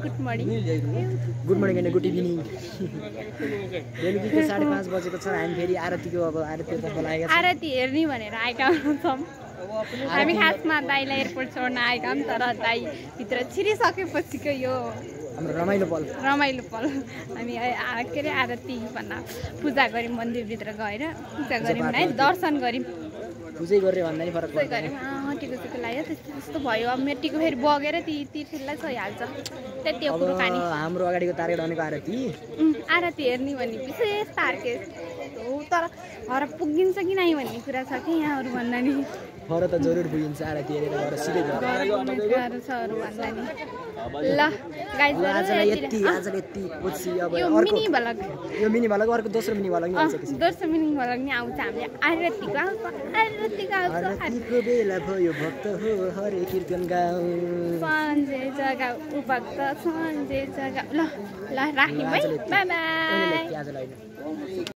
good morning and good evening बेलुकीको 5:30 बजेको छ हामी फेरि आरतीको अब आरतीतर्फ लागेका छौँ आरती हेर्ने भनेर आएका छौँ हामी खासमा दाइलाई एयरपोर्ट छोड्न आएका हौँ तर दाइ भित्र छिरिसकेपछिको यो हाम्रो रमाइलो पल हामी के अरे आरती भन्न पूजा गऱ्यौँ मन्दिरभित्र गएर पूजा गऱ्यौँ है दर्शन गऱ्यौँ पूजै गरेर भन्दा नि फरक पर्दैन टिको लाग्यो त्यस्तो भयो अब मेरो टिको फेरि बगेर तिर्खेललाई सहिहाल्छ त्यति हो कुरो खाने हाम्रो अगाडिको तारगेट भनेको आरती हेर्ने भन्ने विशेष टार्गेट हो तर घर पुगिन्छ कि नै भन्ने कुरा छ कि यहाँहरू भन्दा नि घर त जरुर पुगिन्छ आरती हेरेर घर सिधै घर गाह्रो छ अरू भन्दा नि ल गाइज आजलाई यति पछि अब यो मिनी भलग अर्को दोस्रो मिनी भलग नि आउँछ दोस्रो मिनी भलग नि आउँछ हामीले आरतीको बेला भयो भक्त हो हरे कीर्तन गाउँ सन्जे जग्गा भक्त सन्जे जग्गा ल राख्यौँ है बाई बाई